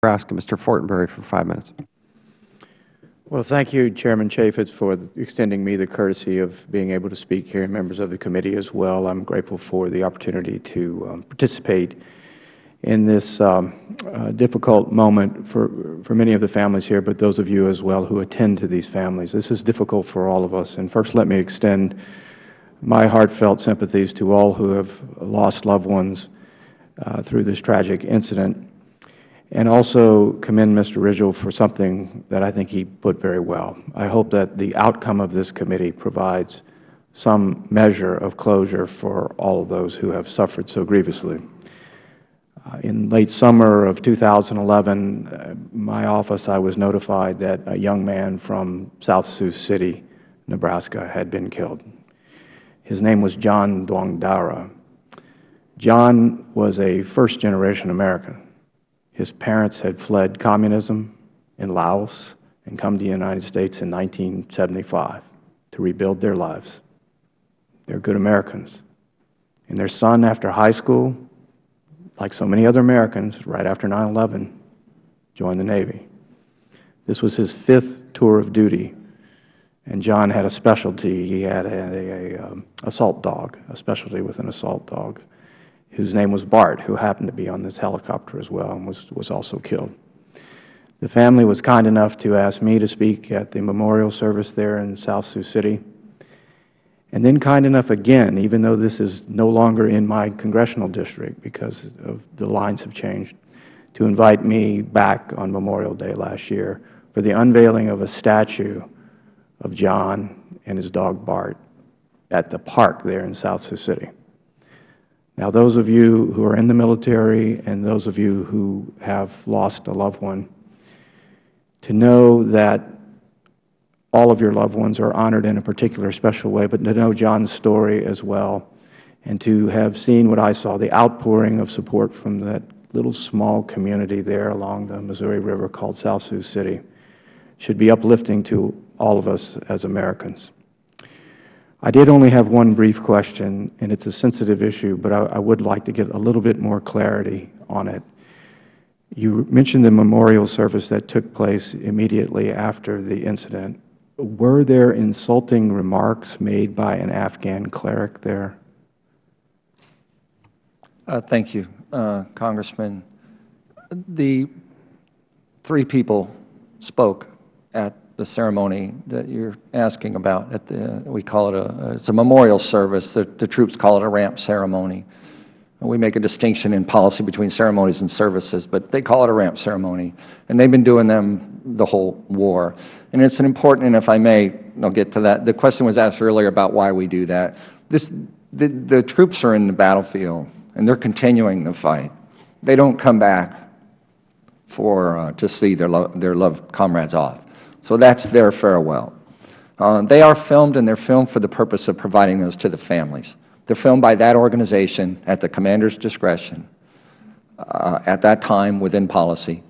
Nebraska. Mr. Fortenberry for 5 minutes. Well, thank you, Chairman Chaffetz, for extending me the courtesy of being able to speak here, and members of the committee as well. I'm grateful for the opportunity to participate in this difficult moment for many of the families here, but those of you as well who attend to these families. This is difficult for all of us. And first, let me extend my heartfelt sympathies to all who have lost loved ones through this tragic incident, and also commend Mr. Ridgell for something that I think he put very well. I hope that the outcome of this committee provides some measure of closure for all of those who have suffered so grievously. In late summer of 2011, my office, I was notified that a young man from South Sioux City, Nebraska, had been killed. His name was John Douangdara. John was a first-generation American. His parents had fled communism in Laos and come to the United States in 1975 to rebuild their lives. They're good Americans. And their son, after high school, like so many other Americans, right after 9/11, joined the Navy. This was his 5th tour of duty, and John had a specialty. He had an assault dog, a specialty with an assault dog, whose name was Bart, who happened to be on this helicopter as well and was also killed. The family was kind enough to ask me to speak at the memorial service there in South Sioux City, and then kind enough again, even though this is no longer in my congressional district because of the lines have changed, to invite me back on Memorial Day last year for the unveiling of a statue of John and his dog Bart at the park there in South Sioux City. Now, those of you who are in the military and those of you who have lost a loved one, to know that all of your loved ones are honored in a particular special way, but to know John's story as well, and to have seen what I saw, the outpouring of support from that little small community there along the Missouri River called South Sioux City, should be uplifting to all of us as Americans. I did only have one brief question, and it's a sensitive issue, but I would like to get a little bit more clarity on it. You mentioned the memorial service that took place immediately after the incident. Were there insulting remarks made by an Afghan cleric there? Thank you, Congressman. The 3 people spoke at the ceremony that you're asking about. We call it it's a memorial service. The troops call it a ramp ceremony. We make a distinction in policy between ceremonies and services, but they call it a ramp ceremony, and they've been doing them the whole war. And it's an important, and if I may, I'll get to that. The question was asked earlier about why we do that. The troops are in the battlefield, and they're continuing the fight. They don't come back to see their loved comrades off. So that's their farewell. They are filmed, and they're filmed for the purpose of providing those to the families. They're filmed by that organization at the commander's discretion at that time within policy.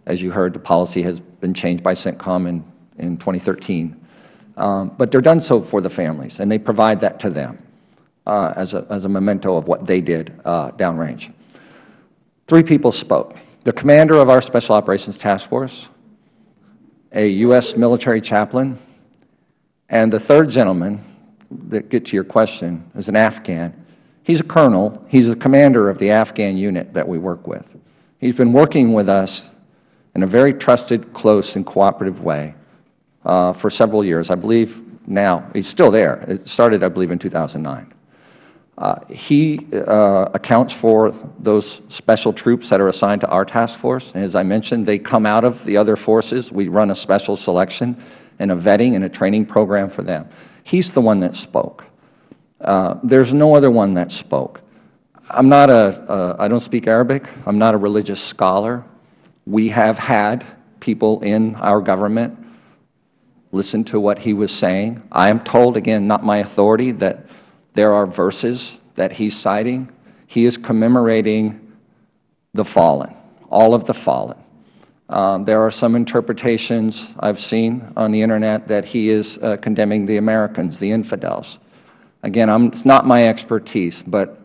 As you heard, the policy has been changed by CENTCOM in 2013. But they're done so for the families, and they provide that to them as a memento of what they did downrange. 3 people spoke. The commander of our Special Operations Task Force, a U.S. military chaplain, and the 3rd gentleman, that get to your question, is an Afghan. He's a colonel. He's the commander of the Afghan unit that we work with. He's been working with us in a very trusted, close, and cooperative way for several years. I believe now, he's still there. It started, I believe, in 2009. He accounts for those special troops that are assigned to our task force. And as I mentioned, they come out of the other forces. We run a special selection and a vetting and a training program for them. He's the one that spoke. There's no other one that spoke. I don't speak Arabic. I'm not a religious scholar. We have had people in our government listen to what he was saying. I am told, again, not my authority, that there are verses that he's citing. He is commemorating the fallen, all of the fallen. There are some interpretations I've seen on the Internet that he is condemning the Americans, the infidels. Again, it's not my expertise, but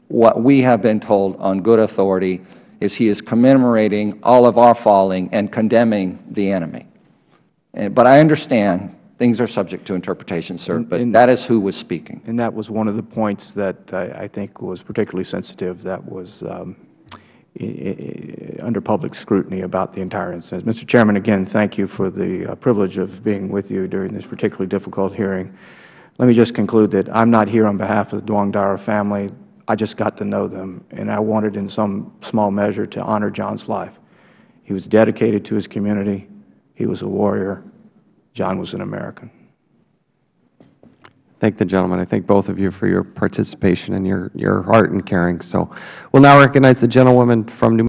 what we have been told on good authority is he is commemorating all of our falling and condemning the enemy. But I understand things are subject to interpretation, sir, but that is who was speaking. And that was one of the points that I think was particularly sensitive, that was under public scrutiny about the entire incident. Mr. Chairman, again, thank you for the privilege of being with you during this particularly difficult hearing. Let me just conclude that I'm not here on behalf of the Douangdara family. I just got to know them, and I wanted in some small measure to honor John's life. He was dedicated to his community. He was a warrior. John was an American. Thank the gentleman. I thank both of you for your participation and your heart and caring. So we'll now recognize the gentlewoman from New